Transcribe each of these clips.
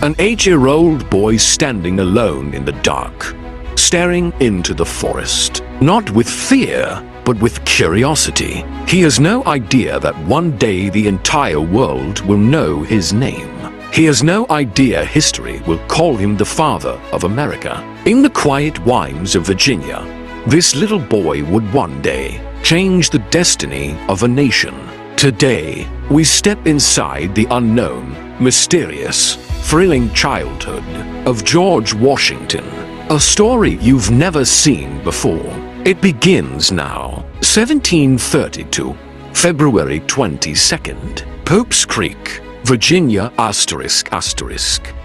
An 8-year-old boy standing alone in the dark, staring into the forest, not with fear, but with curiosity. He has no idea that one day the entire world will know his name. He has no idea history will call him the father of America. In the quiet wilds of Virginia, this little boy would one day change the destiny of a nation. Today, we step inside the unknown, mysterious, thrilling childhood of George Washington, a story you've never seen before. It begins now. 1732, February 22nd, Pope's Creek, Virginia ***.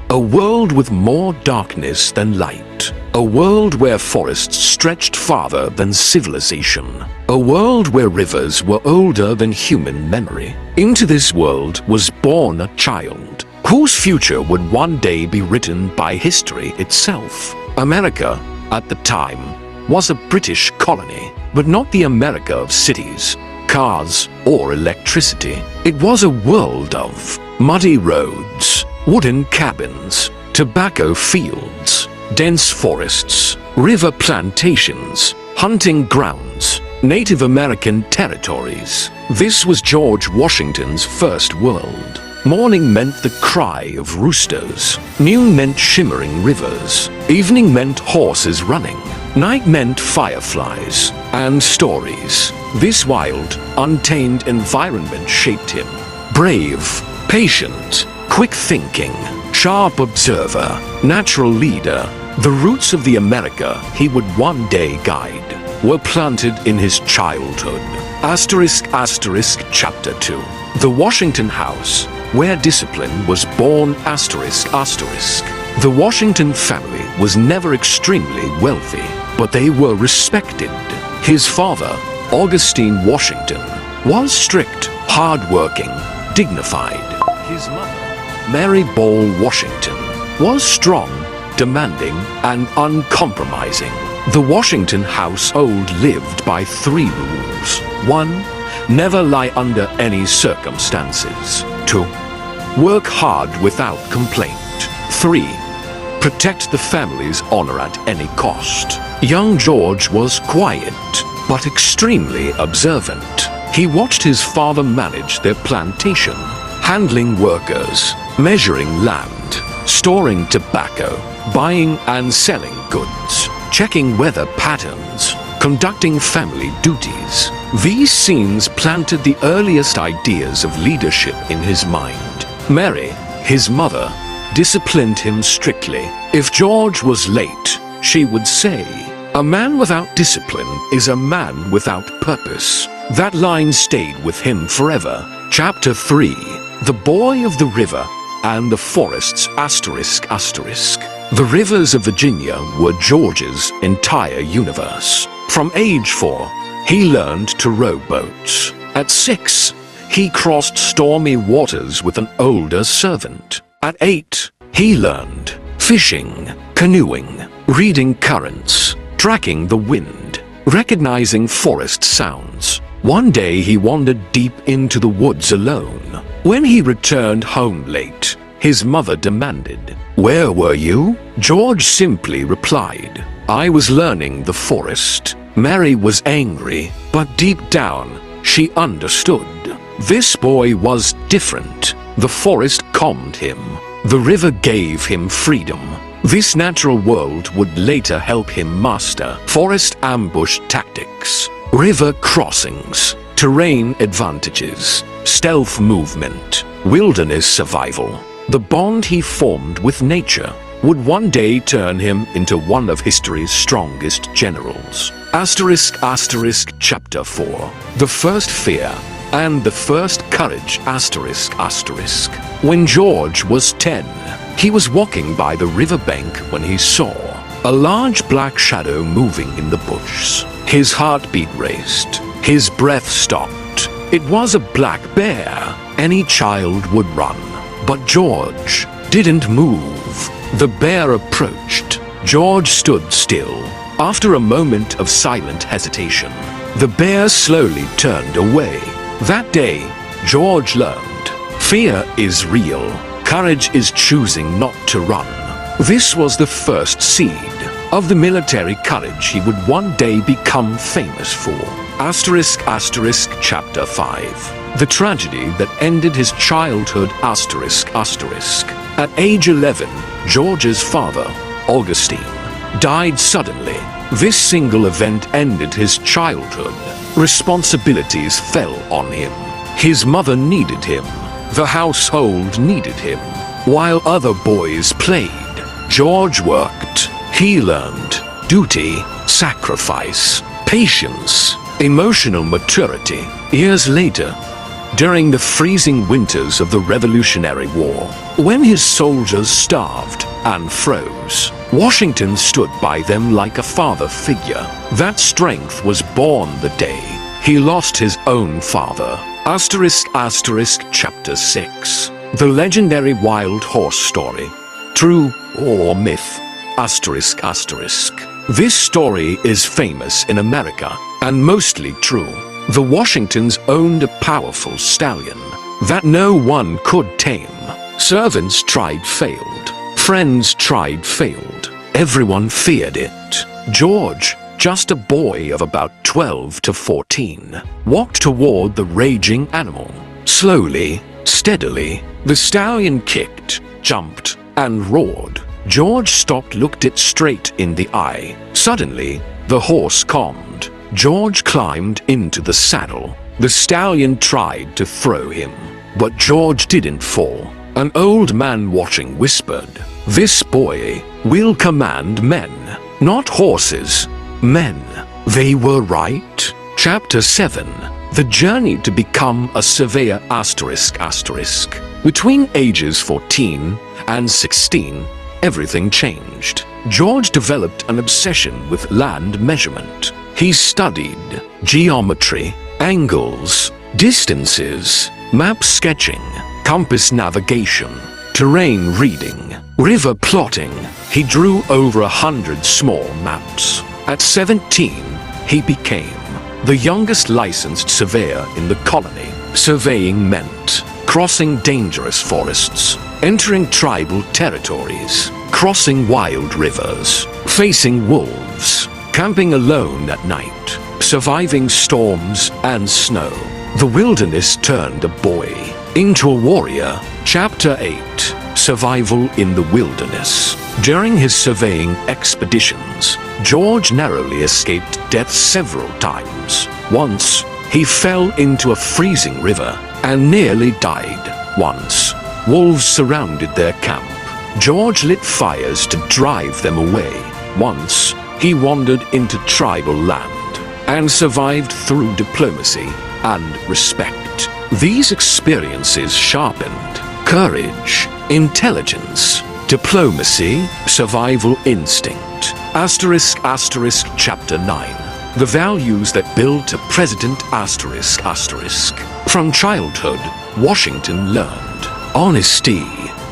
A world with more darkness than light. A world where forests stretched farther than civilization. A world where rivers were older than human memory. Into this world was born a child whose future would one day be written by history itself. America, at the time, was a British colony, but not the America of cities, cars, or electricity. It was a world of muddy roads, wooden cabins, tobacco fields, dense forests, river plantations, hunting grounds, Native American territories. This was George Washington's first world. Morning meant the cry of roosters. Noon meant shimmering rivers. Evening meant horses running. Night meant fireflies and stories. This wild, untamed environment shaped him. Brave, patient, quick-thinking, sharp observer, natural leader, the roots of the America he would one day guide were planted in his childhood. Chapter 2. The Washington House, where discipline was born. The Washington family was never extremely wealthy, but they were respected. His father, Augustine Washington, was strict, hard-working, dignified. His mother, Mary Ball Washington, was strong, demanding, and uncompromising. The Washington household lived by 3 rules. 1. Never lie under any circumstances. 2. Work hard without complaint. 3. Protect the family's honor at any cost. Young George was quiet, but extremely observant. He watched his father manage their plantation, handling workers, measuring land, storing tobacco, buying and selling goods, checking weather patterns, conducting family duties. These scenes planted the earliest ideas of leadership in his mind. Mary, his mother, disciplined him strictly. If George was late, she would say, "A man without discipline is a man without purpose." That line stayed with him forever. Chapter 3. The Boy of the River and the Forests The rivers of Virginia were George's entire universe. From age 4, he learned to row boats. At 6, he crossed stormy waters with an older servant. At 8, he learned fishing, canoeing, reading currents, tracking the wind, recognizing forest sounds. One day he wandered deep into the woods alone. When he returned home late, his mother demanded, "Where were you?" George simply replied, "I was learning the forest." Mary was angry, but deep down, she understood. This boy was different. The forest calmed him. The river gave him freedom. This natural world would later help him master forest ambush tactics, river crossings, terrain advantages, stealth movement, wilderness survival. The bond he formed with nature would one day turn him into one of history's strongest generals. Chapter 4. The First Fear and the First Courage. When George was 10, he was walking by the riverbank when he saw a large black shadow moving in the bush. His heartbeat raced. His breath stopped. It was a black bear. Any child would run. But George didn't move. The bear approached. George stood still. After a moment of silent hesitation, the bear slowly turned away. That day, George learned, fear is real, Courage is choosing not to run. This was the first seed of the military courage he would one day become famous for. Chapter 5. The tragedy that ended his childhood. At age 11, George's father, Augustine, died suddenly. This single event ended his childhood. Responsibilities fell on him. His mother needed him. The household needed him. While other boys played, George worked. He learned duty, sacrifice, patience, emotional maturity. Years later, during the freezing winters of the Revolutionary War, when his soldiers starved and froze, Washington stood by them like a father figure. That strength was born the day he lost his own father. Chapter 6. The legendary wild horse story. True or myth? This story is famous in America and mostly true. The Washingtons owned a powerful stallion that no one could tame. Servants tried, failed. Friends tried, failed. Everyone feared it. George, just a boy of about 12 to 14, walked toward the raging animal. Slowly, steadily, the stallion kicked, jumped, and roared. George stopped, looked it straight in the eye. Suddenly, the horse calmed. George climbed into the saddle. The stallion tried to throw him, but George didn't fall. An old man watching whispered, "This boy will command men, not horses, men." They were right. Chapter 7. The journey to become a surveyor. Between ages 14 and 16, everything changed. George developed an obsession with land measurement. He studied geometry, angles, distances, map sketching, compass navigation, terrain reading, river plotting. He drew over 100 small maps. At 17, he became the youngest licensed surveyor in the colony. Surveying meant crossing dangerous forests, entering tribal territories, crossing wild rivers, facing wolves, camping alone at night, surviving storms and snow. The wilderness turned a boy into a warrior. Chapter 8. Survival in the wilderness. During his surveying expeditions, George narrowly escaped death several times. Once, he fell into a freezing river and nearly died. Once, wolves surrounded their camp. George lit fires to drive them away. Once, he wandered into tribal land and survived through diplomacy and respect. These experiences sharpened courage, intelligence, diplomacy, survival instinct. Chapter 9. The values that built a president. From childhood, Washington learned honesty,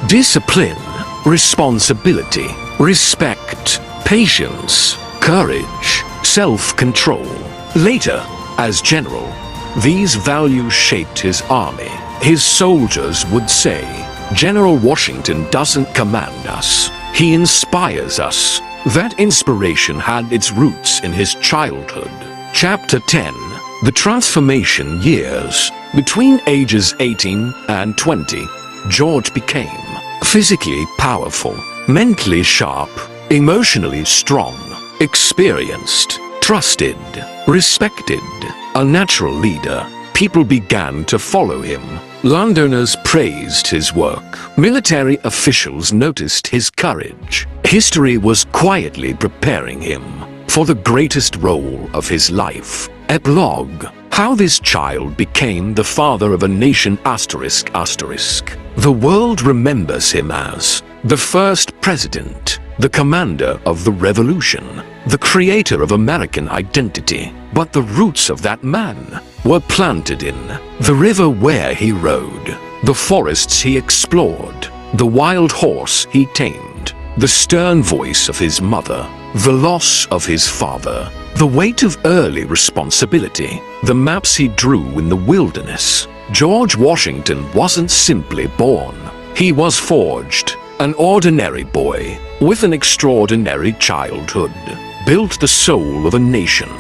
discipline, responsibility, respect, patience, courage, self-control. Later, as general, these values shaped his army. His soldiers would say, "General Washington doesn't command us, he inspires us." That inspiration had its roots in his childhood. Chapter 10. The transformation years. Between ages 18 and 20, George became physically powerful, mentally sharp, emotionally strong, experienced, trusted, respected, a natural leader. People began to follow him. Landowners praised his work. Military officials noticed his courage. History was quietly preparing him for the greatest role of his life. Epilogue. How this child became the father of a nation. The world remembers him as the first president, the commander of the revolution, the creator of American identity. But the roots of that man were planted in the river where he rode, the forests he explored, the wild horse he tamed, the stern voice of his mother, the loss of his father, the weight of early responsibility, the maps he drew in the wilderness. George Washington wasn't simply born. He was forged, an ordinary boy with an extraordinary childhood, built the soul of a nation.